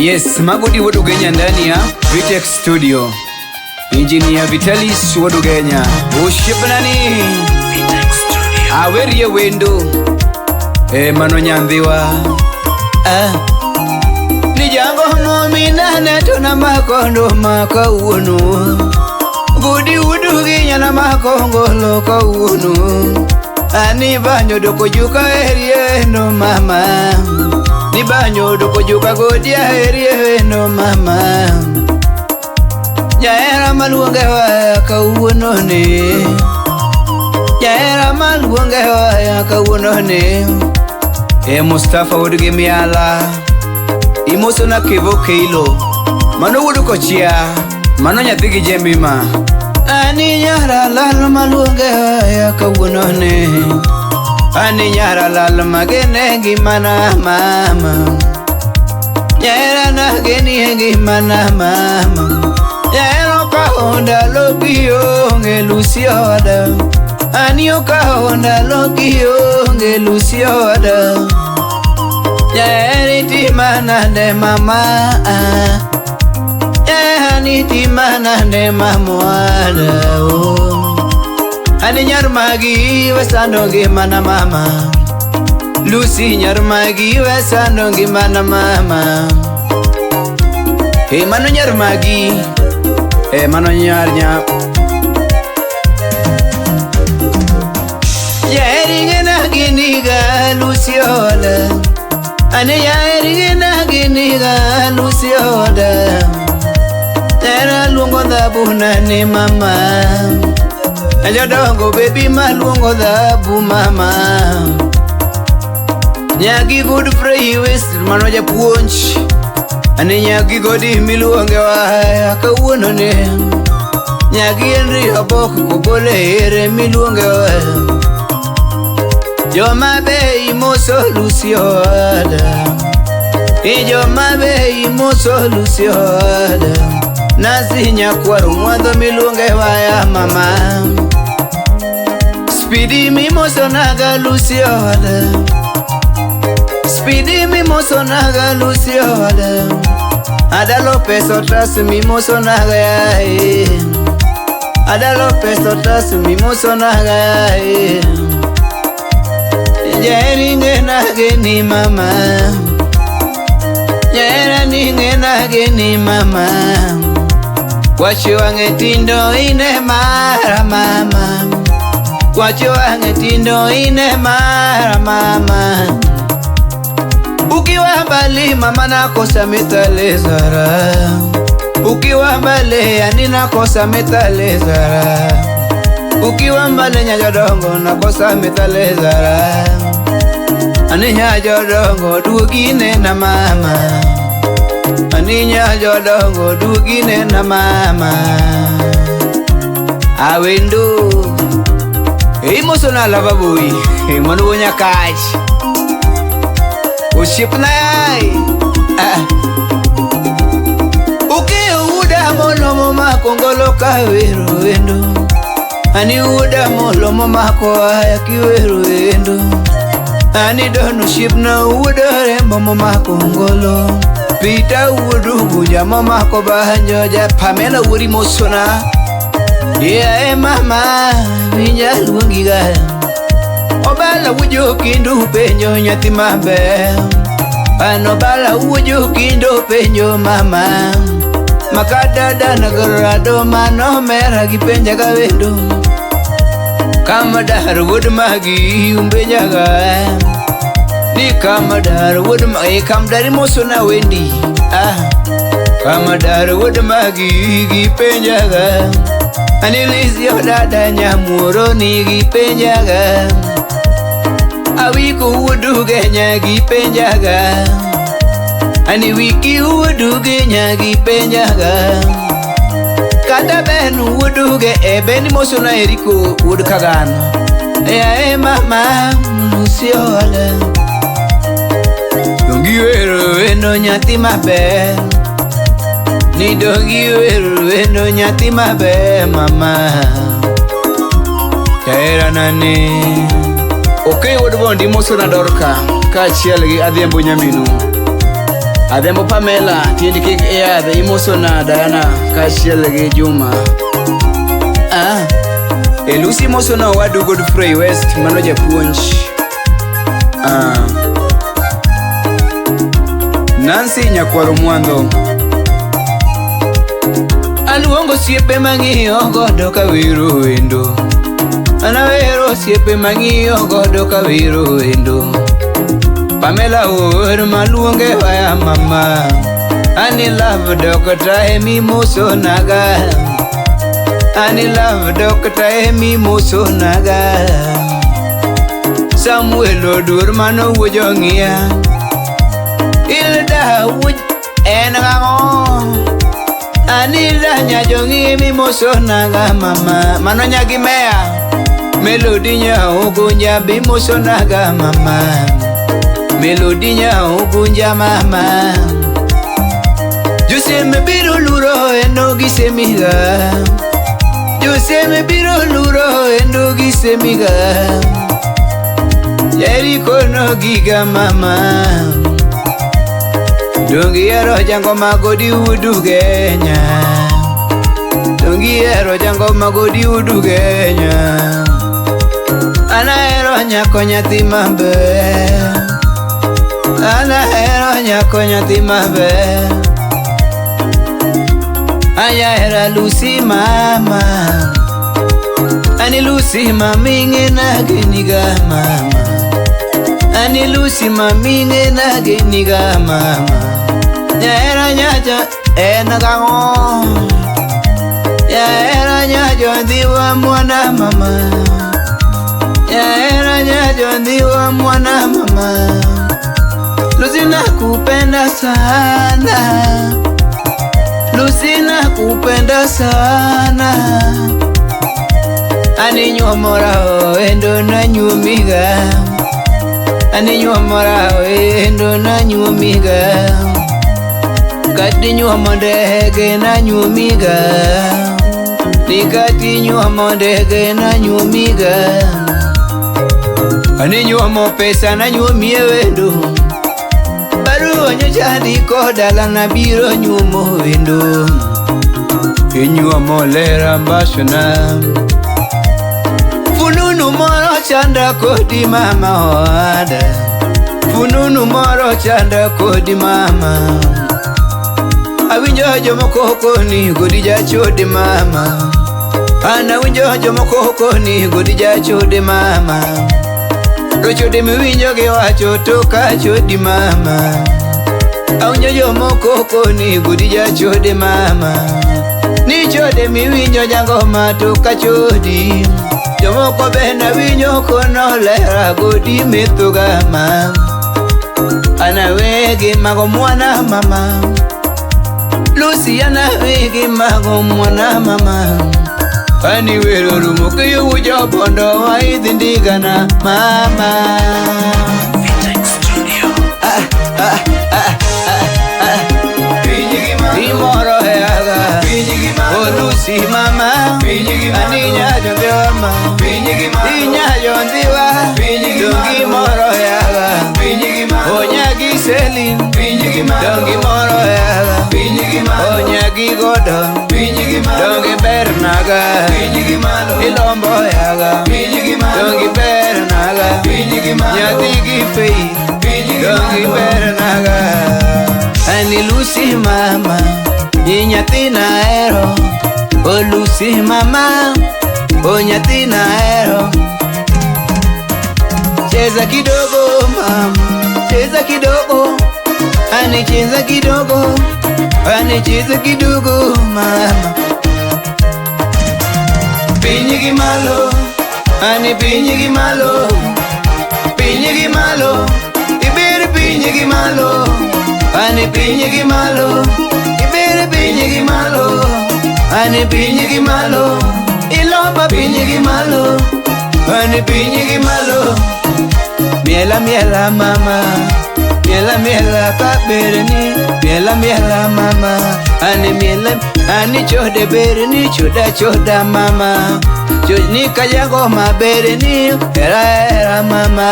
Yes, Magudi Wodugenya ndani ya Vitex Studio. Engineer Vitalis Wodugenya. Ushipnani Vitex Studio. Awerie wendo. Mano nyandhiwa. Nijango momina neto na makondo makauno. Gudi Wodugenya na makongolo kauno. Ani banyo doko juka erie no mama. Ni banyo doko juka godia erie no mama. Jaera maluonge wa kauno ne. Jaera maluonge wa kauno ne. Mustafa Wodugemiala. Imoso na kevo keilo. Mano wuduko chia. Mano nyathigi jemima. Ani nyara lal maluonge wa kauno ne. Ani nyara lal magene gimana mama. Nyara na geni gimana mama. Nyara kahonda lokio ngelusioda. Ani kahonda lokio ngelusioda. Nyara timana de mama. Nyara timana de mamwada. Ani nyarmagi wesano gimana mama. Lucy nyarmagi wesano gimana mama. Mano nyarmagi. Mano nyarnya. Yaringena giniga Luciola. Ani yaringena giniga Luciola. Tera lungo da bunani mama. Ajadongo baby malungo dhabu mama. Nyagi good free west mano ja puonch. Ani nyagi godi miluonge wa kauno ne. Nyagi enri abok kubole ere miluonge wa. Joma be imoso Luciola. Joma be imoso Luciola. Nasi nyakwaro mwando miluonge wa ya mama. Speedy mimoso naga Luciola. Speedy mimoso naga Luciola. Adalo peso tras mimoso naga ya. Adalo peso tras mimoso naga ya. Jeringe nage ni mama. Jeringe nage ni mama. Kwacho angetindo ine mara mama. Kwacho angetindo ine mara mama. Ukiwa mbali mama nakosa metalezara. Ukiwa mbali yani nakosa metalezara. Ukiwa mbali nyajodongo nakosa metalezara. Ani nyajodongo dugine na mama. Ani nyajodongo dugine na mama. Awendo imoso na lavaboi. Manu nyakaji. Ushipna yai. Uda molomo mako ngolo kawero wendo. Ani uda molomo mako aya kiwero wendo. Ani dono shipna uda rembo mako ngolo. Pita udu buja mako bahanjo ja Pamela uri mosona. Mama minya luongiga. Obala wujo kindu penyo nyathi mabe. Ano bala wujo kindu penyo mama. Makadada nagarado mano mera gipenja gawendo. Kama dar wood magi umbenyaga. Ni kama dar wood magi kam dari mosona wendi. Kama dar wood magi gipenjaga. Anilizio dada nyamuro ni gipenjaga. Awiku Wodugenya gipenjaga. Ani wiki Wodugenya gipenjaga. Kata benu Woduge ebeni mosona eriko Wodukagano. Mama Luciola. Dongiwero eno nyati mabe. Ni dongiwero eno nyati mabe mama. Kaera nane. Okay, Woodbondi moso na dorka. Kachiel gi Adhiambo Nyaminu. Adembo Pamela tiende kik iadhe imoso na Diana kachiel gi Juma. Lucy moso na wadu Godfrey West mano japuonj. Nancy Nyakwaro Mwandho. Aluongo siepe mang'iyo godo ka wiro wendo. Anawero siepe mang'iyo godo ka wiro wendo. Pamela or maluonge waya mama. Ani love Dr. Emi moso naga. Ani love Dr. Emi moso naga. Samuel Odur mano wujo ng'iya. Ilda wuj engango. Anila nyajongi mi moso naga mama. Mano nyagi mea. Melody nya ugunja bi moso naga mama. Melody nya ugunja mama. Jose me biro luro endo gisemiga. Jose me biro luro endo gisemiga. Jericho no giga mama. Dongi ero jango magodi udu Kenya. Dongi ero jango magodi udu Kenya. Ana ero nyako nyathi maber. Ana ero nyako nyathi maber. Aya era Lucy mama. Ani Lucy mami ngena geniga mama. Ani Lucy mami ngena geniga mama. Ya era nyajo enagango. Ya era nyajo ndiwa mwana mama. Ya era nyajo ndiwa mwana mama. Lucy nakupenda sana. Lucy nakupenda sana. Ani nyomora endo na nyumiga. Ani nyomora endo na nyumiga. Kati nyuomo ndege na nyumiga. Nikati nyuomo ndege na nyumiga. Ani nyuomo pesa na nyumie wendo. Baru nyochadi kodala na biro nyumo wendo. Nyuomo lera mbashona. Fununu moro chanda kodi mama oada. Fununu moro chanda kodi mama. Awinjo jomoko ni godi jachode mama. Ana winjo jomoko ni godi jachode mama. Rochode miwinjo ge wacho to kachodi mama. Awinjo jomoko ni godi jachode mama. Ni chode miwinjo jangoma to kachodi. Jomoko benda winjo kono lera godi methuga mama. Ana wege mago mwana mama. Lucy ana wege mago mwana mama. Ani wero rumo kiyo ujo bondo wa idhindigana mama. Imoro heaga o Lucy mama. Ani nyajo ndiwama. Inyajo ndiwa. Dongi moro heaga o nyagi Selin. Dongi moro heaga o nyagi Godo. Dongi Bernaga Ilombo heaga Dongi Bernaga Nyati Gifei Dongi Bernaga. Ani Lucy mama Nyati na ero. O Lucy mama O nyati na ero. Cheza kidogo mama. Cheza kidogo. Ani cheza kidogo. Ani cheza kidogo mama. Pinyigi malo. Ani pinyigi malo. Pinyigi malo. Ibiri pinyigi malo. Ani pinyigi malo. Ibiri pinyigi malo. Ani pinyigi malo. Ilomba pinyigi malo. Ani pinyigi malo. Miela miela mama. Miela miela kaberni. Miela miela mama. Ani miela. Ani chode berni. Choda choda mama. Chod ni kajango maberni. Era era mama.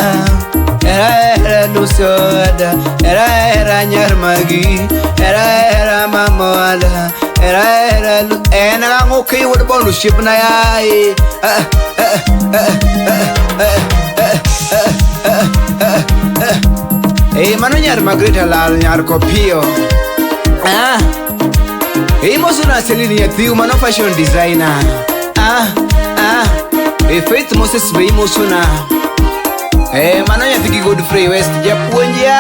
era lusoda, era nyarmagi, era mamoala, era lu ena ngoki wad bolu ship na yai. Mano nyar Margarita lal nyar kopio. Mosuna Celine yatiu mano fashion designer. Faith Moses be mosuna. Mano nyatiki Godfrey West japuonja.